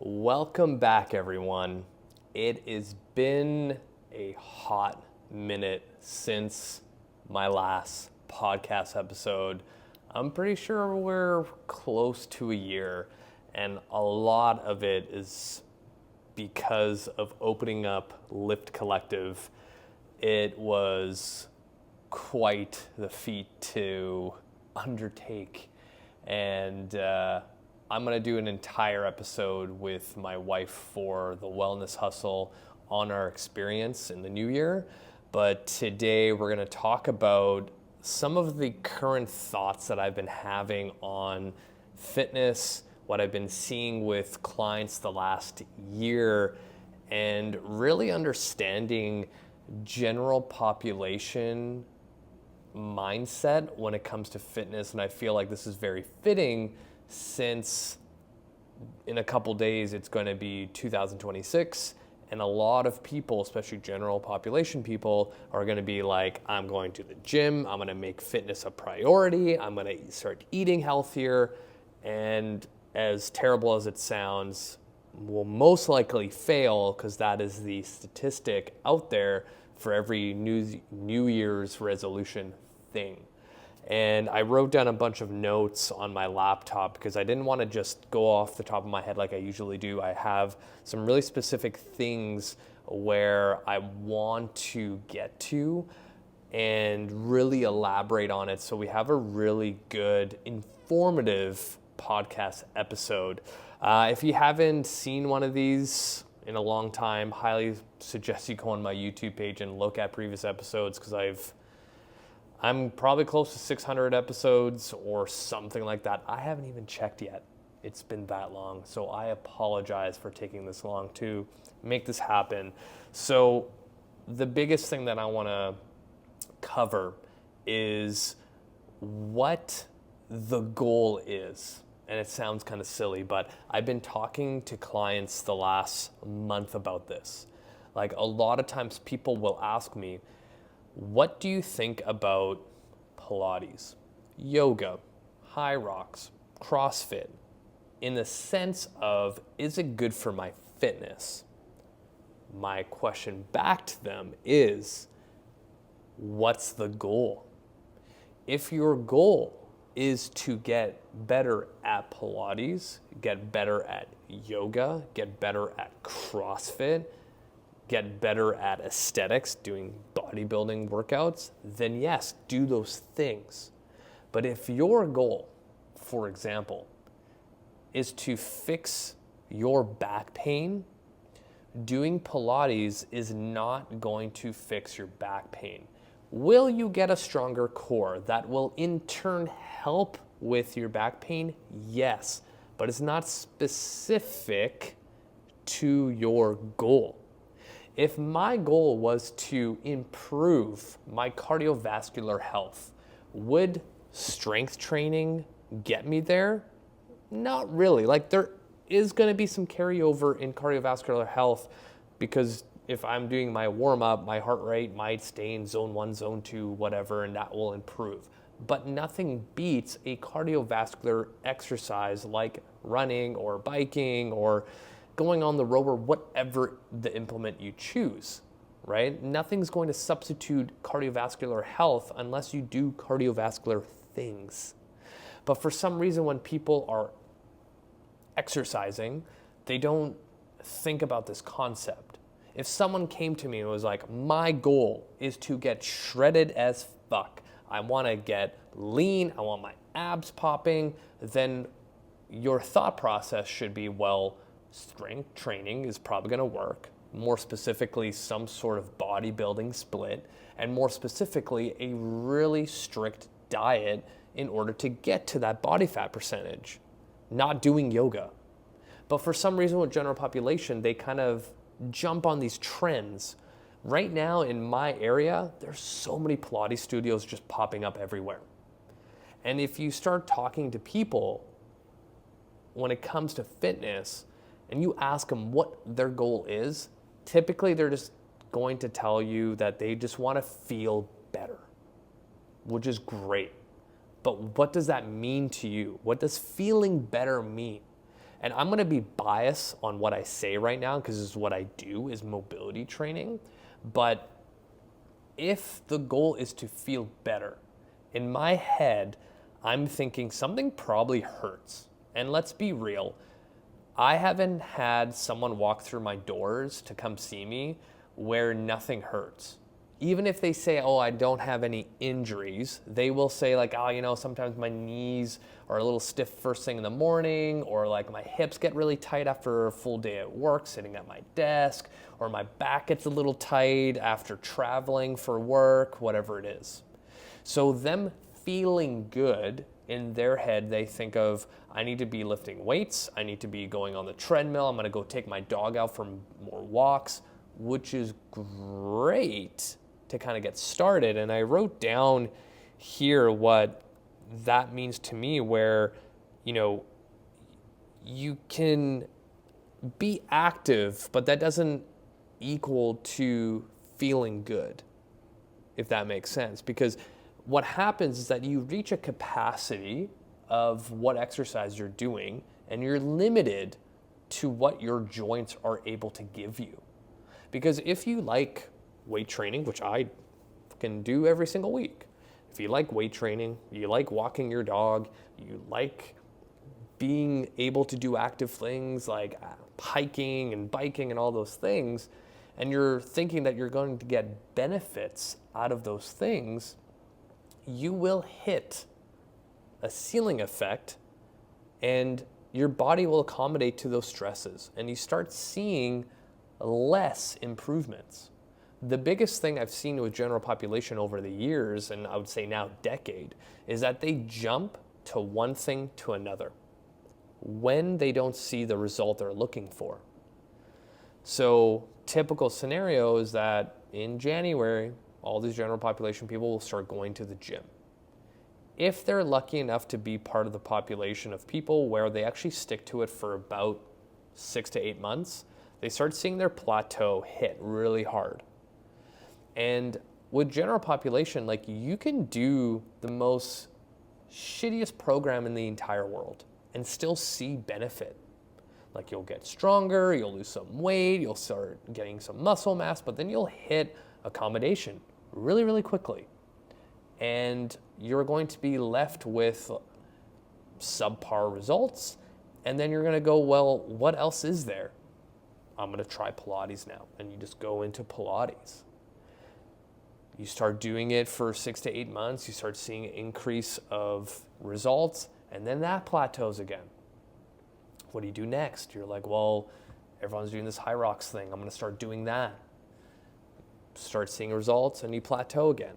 Welcome back, everyone. It has been a hot minute since my last podcast episode. I'm pretty sure we're close to a year, and a lot of it is because of opening up Lift Collective. It was quite the feat to undertake, and I'm going to do an entire episode with my wife for the Wellness Hustle on our experience in the new year. But today we're going to talk about some of the current thoughts that I've been having on fitness, what I've been seeing with clients the last year, and really understanding general population mindset when it comes to fitness. And I feel like this is very fitting since in a couple days it's going to be 2026, and a lot of people, especially general population people, are going to be like, I'm going to the gym, I'm going to make fitness a priority, I'm going to start eating healthier, and as terrible as it sounds, will most likely fail because that is the statistic out there for every New Year's resolution thing. And I wrote down a bunch of notes on my laptop because I didn't want to just go off the top of my head like I usually do. I have some really specific things where I want to get to and really elaborate on it so we have a really good, informative podcast episode. If you haven't seen one of these in a long time, highly suggest you go on my YouTube page and look at previous episodes because I'm probably close to 600 episodes or something like that. I haven't even checked yet. It's been that long. So I apologize for taking this long to make this happen. So the biggest thing that I want to cover is what the goal is. And it sounds kind of silly, but I've been talking to clients the last month about this. Like a lot of times people will ask me, what do you think about Pilates, yoga, high rocks, CrossFit, in the sense of, is it good for my fitness? My question back to them is, what's the goal? If your goal is to get better at Pilates, get better at yoga, get better at CrossFit, get better at aesthetics, doing bodybuilding workouts, then yes, do those things. But if your goal, for example, is to fix your back pain, doing Pilates is not going to fix your back pain. Will you get a stronger core that will in turn help with your back pain? Yes, but it's not specific to your goal. If my goal was to improve my cardiovascular health, would strength training get me there? Not really. Like there is going to be some carryover in cardiovascular health because if I'm doing my warm up, my heart rate might stay in zone 1, zone 2, whatever, and that will improve. But nothing beats a cardiovascular exercise like running or biking or going on the rower, whatever the implement you choose, right? Nothing's going to substitute cardiovascular health unless you do cardiovascular things. But for some reason, when people are exercising, they don't think about this concept. If someone came to me and was like, my goal is to get shredded as fuck, I want to get lean, I want my abs popping, then your thought process should be, well, strength training is probably going to work, more specifically some sort of bodybuilding split, and more specifically a really strict diet in order to get to that body fat percentage, not doing yoga. But for some reason with general population, they kind of jump on these trends. Right now in my area, there's so many Pilates studios just popping up everywhere. And if you start talking to people when it comes to fitness, and you ask them what their goal is, typically they're just going to tell you that they just want to feel better, which is great. But what does that mean to you? What does feeling better mean? And I'm going to be biased on what I say right now because this is what I do is mobility training. But if the goal is to feel better, in my head, I'm thinking something probably hurts. And let's be real, I haven't had someone walk through my doors to come see me where nothing hurts. Even if they say, oh, I don't have any injuries, they will say like, oh, sometimes my knees are a little stiff first thing in the morning, or like my hips get really tight after a full day at work sitting at my desk, or my back gets a little tight after traveling for work, whatever it is. So them feeling good, in their head, they think of, I need to be lifting weights, I need to be going on the treadmill, I'm gonna go take my dog out for more walks, which is great to kind of get started. And I wrote down here what that means to me, where, you can be active, but that doesn't equal to feeling good, if that makes sense. Because what happens is that you reach a capacity of what exercise you're doing, and you're limited to what your joints are able to give you. Because if you like weight training, which I can do every single week, if you like weight training, you like walking your dog, you like being able to do active things like hiking and biking and all those things, and you're thinking that you're going to get benefits out of those things, you will hit a ceiling effect and your body will accommodate to those stresses, and you start seeing less improvements. The biggest thing I've seen with general population over the years, and I would say now decade, is that they jump to one thing to another when they don't see the result they're looking for. So typical scenario is that in January, all these general population people will start going to the gym. If they're lucky enough to be part of the population of people where they actually stick to it for about 6 to 8 months, they start seeing their plateau hit really hard. And with general population, like, you can do the most shittiest program in the entire world and still see benefit. Like, you'll get stronger, you'll lose some weight, you'll start getting some muscle mass, but then you'll hit accommodation really, really quickly. And you're going to be left with subpar results. And then you're going to go, well, what else is there? I'm going to try Pilates now. And you just go into Pilates. You start doing it for 6 to 8 months. You start seeing an increase of results. And then that plateaus again. What do you do next? You're like, well, everyone's doing this high rocks thing. I'm going to start doing that. Start seeing results and you plateau again,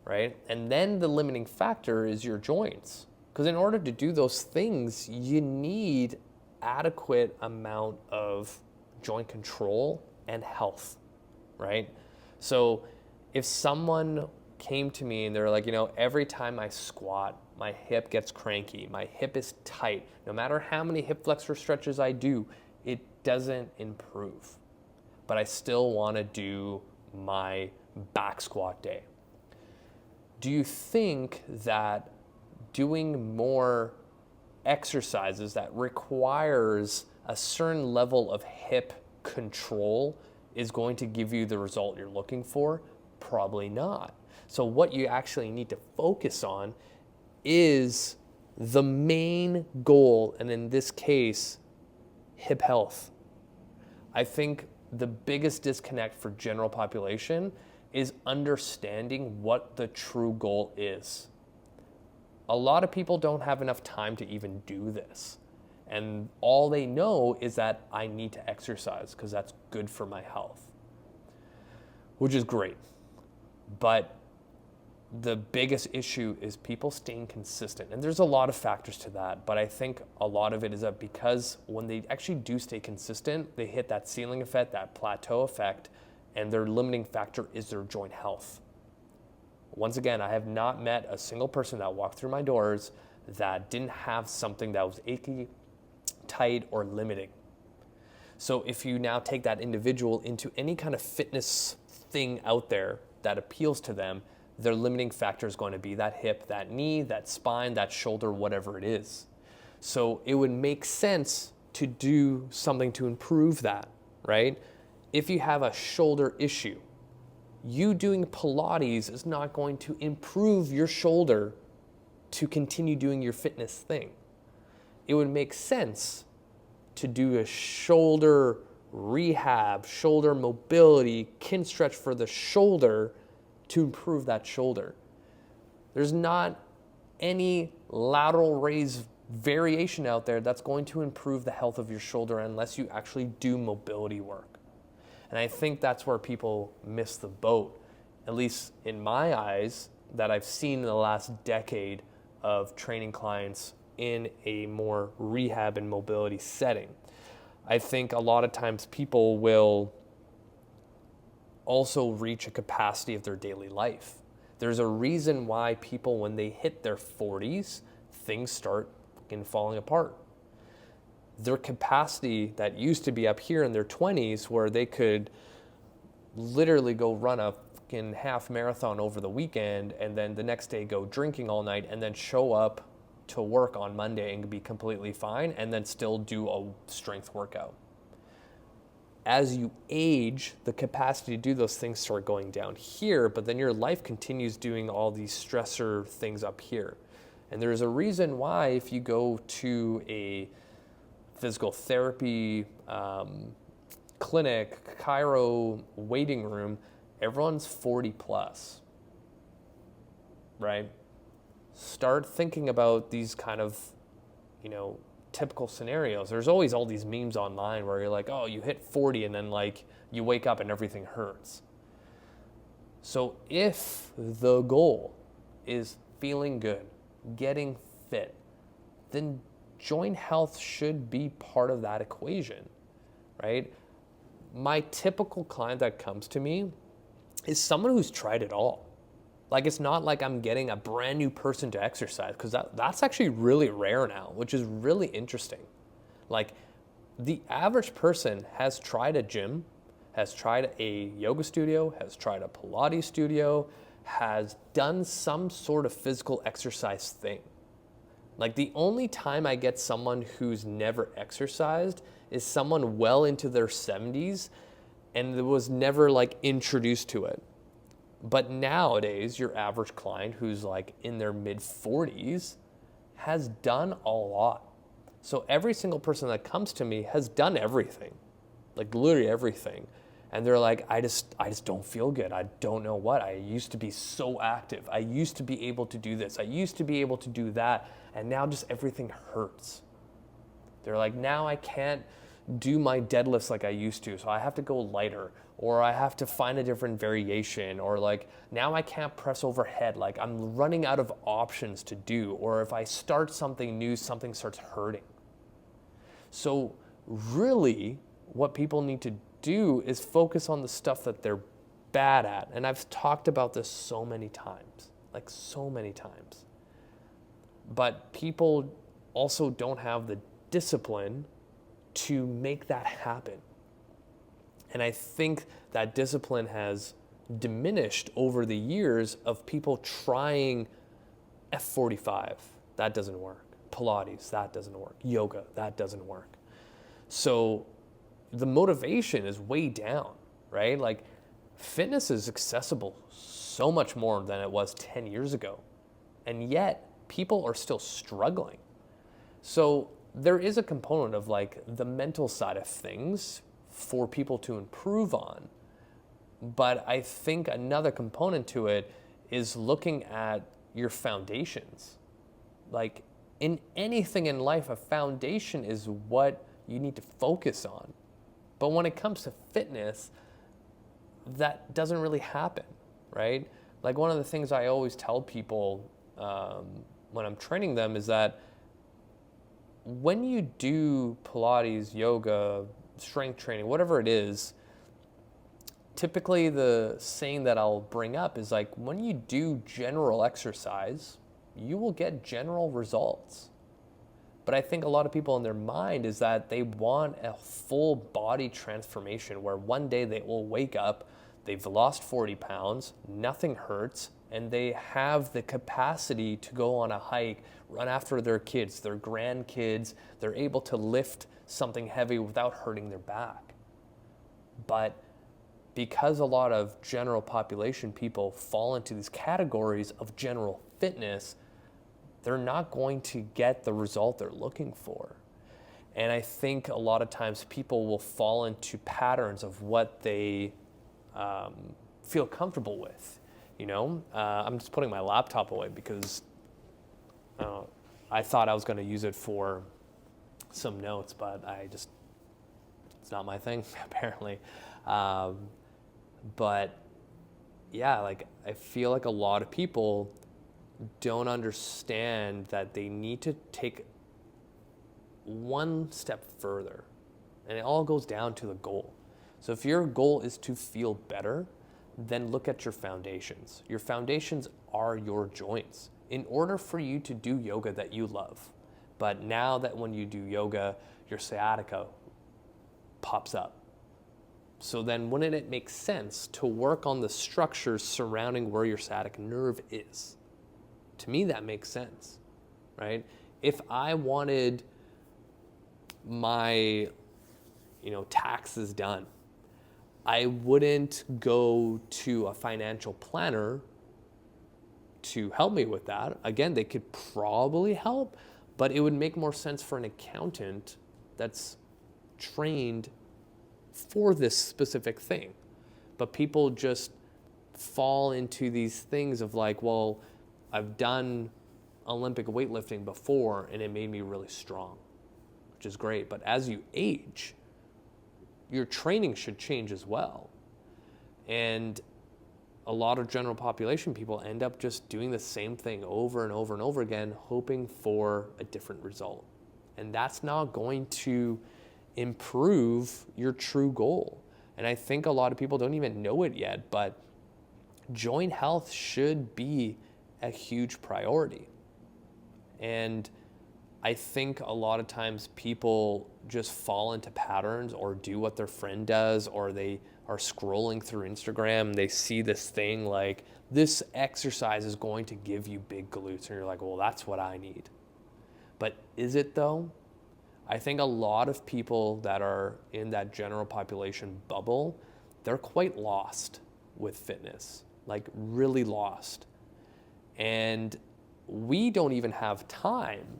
right? And then the limiting factor is your joints. Because in order to do those things, you need adequate amount of joint control and health, right? So if someone came to me and they're like, every time I squat, my hip gets cranky, my hip is tight, no matter how many hip flexor stretches I do, it doesn't improve. But I still want to do my back squat day. Do you think that doing more exercises that requires a certain level of hip control is going to give you the result you're looking for? Probably not. So what you actually need to focus on is the main goal, and in this case, hip health. I think the biggest disconnect for general population is understanding what the true goal is. A lot of people don't have enough time to even do this. And all they know is that I need to exercise because that's good for my health, which is great. But the biggest issue is people staying consistent. And there's a lot of factors to that, but I think a lot of it is that because when they actually do stay consistent, they hit that ceiling effect, that plateau effect, and their limiting factor is their joint health. Once again, I have not met a single person that walked through my doors that didn't have something that was achy, tight, or limiting. So if you now take that individual into any kind of fitness thing out there that appeals to them, their limiting factor is going to be that hip, that knee, that spine, that shoulder, whatever it is. So it would make sense to do something to improve that, right? If you have a shoulder issue, you doing Pilates is not going to improve your shoulder to continue doing your fitness thing. It would make sense to do a shoulder rehab, shoulder mobility, kin stretch for the shoulder to improve that shoulder. There's not any lateral raise variation out there that's going to improve the health of your shoulder unless you actually do mobility work. And I think that's where people miss the boat, at least in my eyes, that I've seen in the last decade of training clients in a more rehab and mobility setting. I think a lot of times people will also reach a capacity of their daily life. There's a reason why people, when they hit their 40s, things start falling apart. Their capacity that used to be up here in their 20s, where they could literally go run a half marathon over the weekend and then the next day go drinking all night and then show up to work on Monday and be completely fine and then still do a strength workout. As you age, the capacity to do those things start going down here, but then your life continues doing all these stressor things up here. And there's a reason why if you go to a physical therapy clinic, chiro waiting room, everyone's 40 plus, right? Start thinking about these kind of, typical scenarios. There's always all these memes online where you're like, oh, you hit 40 and then like you wake up and everything hurts. So if the goal is feeling good, getting fit, then joint health should be part of that equation, right? My typical client that comes to me is someone who's tried it all. Like, it's not like I'm getting a brand new person to exercise, because that's actually really rare now, which is really interesting. Like, the average person has tried a gym, has tried a yoga studio, has tried a Pilates studio, has done some sort of physical exercise thing. Like, the only time I get someone who's never exercised is someone well into their 70s and was never like introduced to it. But nowadays, your average client who's like in their mid 40s has done a lot. So every single person that comes to me has done everything, like literally everything. And they're like, I just don't feel good. I don't know what. I used to be so active. I used to be able to do this. I used to be able to do that. And now just everything hurts. They're like, now I can't do my deadlifts like I used to. So I have to go lighter, or I have to find a different variation, or like now I can't press overhead. Like I'm running out of options to do. Or if I start something new, something starts hurting. So really what people need to do is focus on the stuff that they're bad at. And I've talked about this so many times, like so many times. But people also don't have the discipline to make that happen. And I think that discipline has diminished over the years of people trying F45. That doesn't work. Pilates, that doesn't work. Yoga, that doesn't work. So the motivation is way down, right? Like fitness is accessible so much more than it was 10 years ago. And yet people are still struggling. So there is a component of like the mental side of things for people to improve on. But I think another component to it is looking at your foundations. Like in anything in life, a foundation is what you need to focus on. But when it comes to fitness, that doesn't really happen, right? Like one of the things I always tell people when I'm training them is that when you do Pilates, yoga, strength training, whatever it is, typically the saying that I'll bring up is like, when you do general exercise, you will get general results. But I think a lot of people in their mind is that they want a full body transformation where one day they will wake up, they've lost 40 pounds, nothing hurts, and they have the capacity to go on a hike, run after their kids, their grandkids. They're able to lift something heavy without hurting their back. But because a lot of general population people fall into these categories of general fitness, they're not going to get the result they're looking for. And I think a lot of times people will fall into patterns of what they feel comfortable with. I'm just putting my laptop away because I thought I was going to use it for some notes, but it's not my thing apparently. But yeah, like I feel like a lot of people don't understand that they need to take one step further, and it all goes down to the goal. So if your goal is to feel better, then look at your foundations. Your foundations are your joints. In order for you to do yoga that you love, but now that when you do yoga, your sciatica pops up. So then wouldn't it make sense to work on the structures surrounding where your sciatic nerve is? To me, that makes sense, right? If I wanted my, taxes done, I wouldn't go to a financial planner to help me with that. Again, they could probably help, but it would make more sense for an accountant that's trained for this specific thing. But people just fall into these things of like, well, I've done Olympic weightlifting before and it made me really strong, which is great. But as you age, your training should change as well. And a lot of general population people end up just doing the same thing over and over and over again, hoping for a different result. And that's not going to improve your true goal. And I think a lot of people don't even know it yet, but joint health should be a huge priority. And I think a lot of times people just fall into patterns or do what their friend does, or they are scrolling through Instagram and they see this thing like, this exercise is going to give you big glutes. And you're like, well, that's what I need. But is it though? I think a lot of people that are in that general population bubble, they're quite lost with fitness, like really lost. And we don't even have time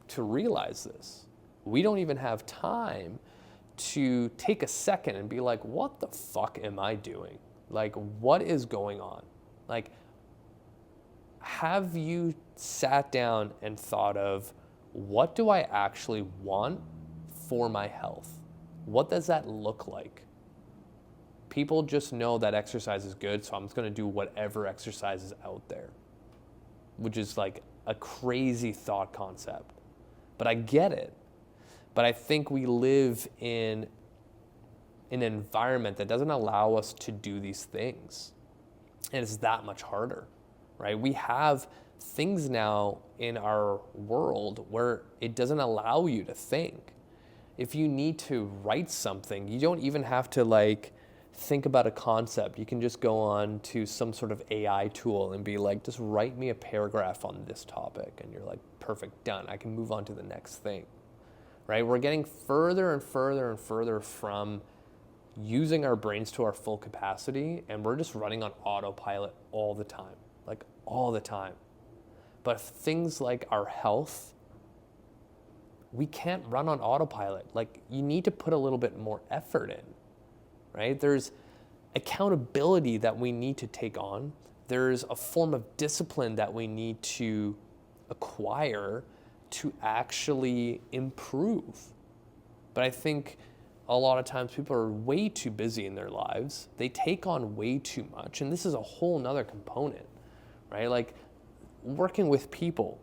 to realize this. We don't even have time to take a second and be like, what the fuck am I doing? Like, what is going on? Like, have you sat down and thought of, what do I actually want for my health? What does that look like? People just know that exercise is good, so I'm just going to do whatever exercise is out there, which is like a crazy thought concept. But I get it. But I think we live in an environment that doesn't allow us to do these things. And it's that much harder, right? We have things now in our world where it doesn't allow you to think. If you need to write something, you don't even have to like think about a concept. You can just go on to some sort of AI tool and be like, just write me a paragraph on this topic. And you're like, perfect, done. I can move on to the next thing, right? We're getting further and further and further from using our brains to our full capacity, and we're just running on autopilot all the time, like all the time. But things like our health, we can't run on autopilot. Like, you need to put a little bit more effort in, right? There's accountability that we need to take on. There's a form of discipline that we need to acquire to actually improve. But I think a lot of times people are way too busy in their lives. They take on way too much. And this is a whole nother component, right? Like, working with people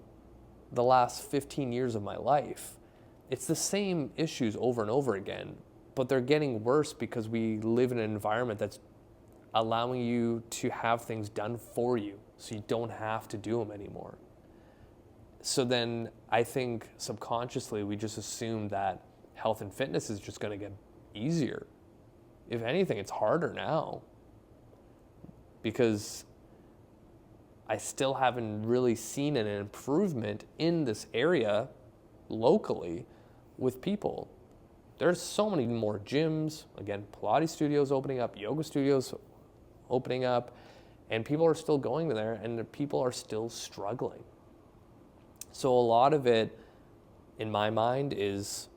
the last 15 years of my life, it's the same issues over and over again, but they're getting worse because we live in an environment that's allowing you to have things done for you so you don't have to do them anymore. So then I think subconsciously we just assume that health and fitness is just going to get easier. If anything, it's harder now because I still haven't really seen an improvement in this area locally with people. There's so many more gyms, again, Pilates studios opening up, yoga studios opening up, and people are still going there, and the people are still struggling. So a lot of it, in my mind, is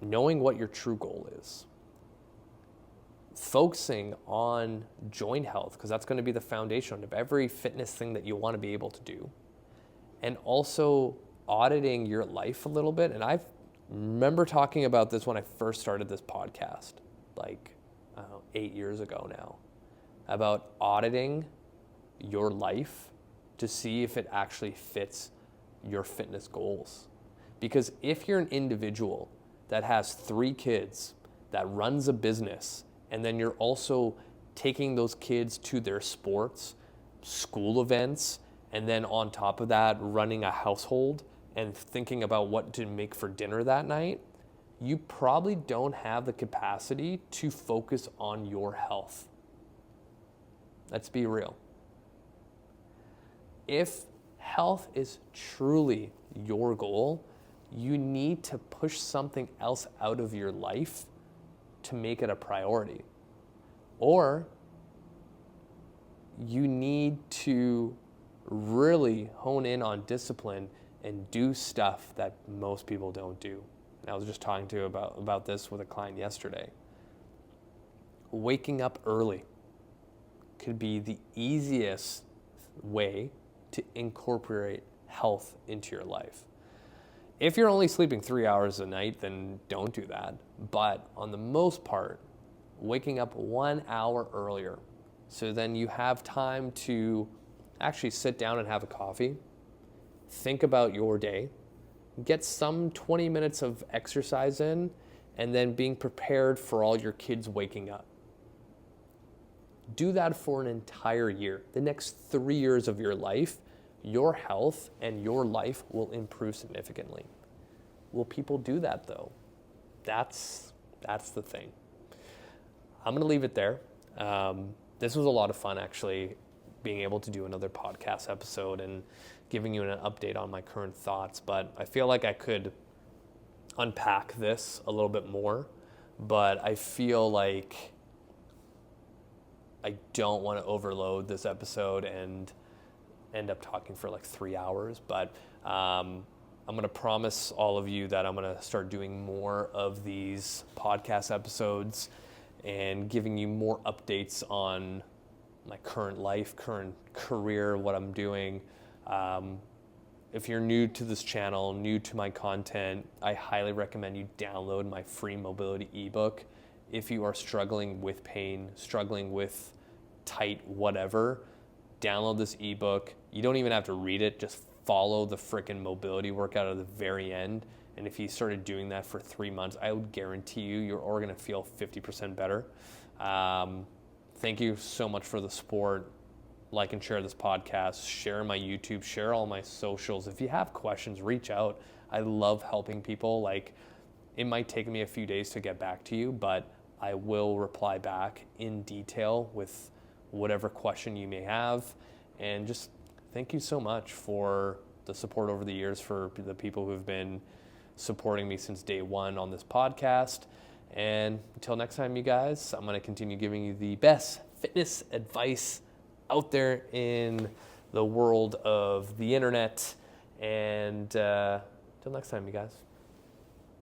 knowing what your true goal is. Focusing on joint health, because that's going to be the foundation of every fitness thing that you want to be able to do. And also auditing your life a little bit. And I remember talking about this when I first started this podcast, like 8 years ago now, about auditing your life to see if it actually fits your fitness goals. Because if you're an individual that has 3 kids, that runs a business, and then you're also taking those kids to their sports, school events, and then on top of that, running a household and thinking about what to make for dinner that night, you probably don't have the capacity to focus on your health. Let's be real. If health is truly your goal, you need to push something else out of your life to make it a priority. Or you need to really hone in on discipline and do stuff that most people don't do. And I was just talking to about this with a client yesterday. Waking up early could be the easiest way to incorporate health into your life. If you're only sleeping 3 hours a night, then don't do that. But on the most part, waking up 1 hour earlier, so then you have time to actually sit down and have a coffee, think about your day, get some 20 minutes of exercise in, and then being prepared for all your kids waking up. Do that for an entire year. The next 3 years of your life, your health and your life will improve significantly. Will people do that though? That's the thing. I'm gonna leave it there. This was a lot of fun actually, being able to do another podcast episode and giving you an update on my current thoughts, but I feel like I could unpack this a little bit more, but I feel like I don't want to overload this episode and end up talking for like 3 hours, but I'm going to promise all of you that I'm going to start doing more of these podcast episodes and giving you more updates on my current life, current career, what I'm doing. If you're new to this channel, new to my content, I highly recommend you download my free mobility ebook. If you are struggling with pain, struggling with tight whatever, download this ebook. You don't even have to read it, just follow the frickin' mobility workout at the very end. And if you started doing that for 3 months, I would guarantee you're all gonna feel 50% better. Thank you so much for the support. Like and share this podcast, share my YouTube, share all my socials. If you have questions, reach out. I love helping people. Like, it might take me a few days to get back to you, but I will reply back in detail with whatever question you may have. And just thank you so much for the support over the years, for the people who have been supporting me since day one on this podcast. And until next time, you guys, I'm going to continue giving you the best fitness advice out there in the world of the internet. And until next time, you guys.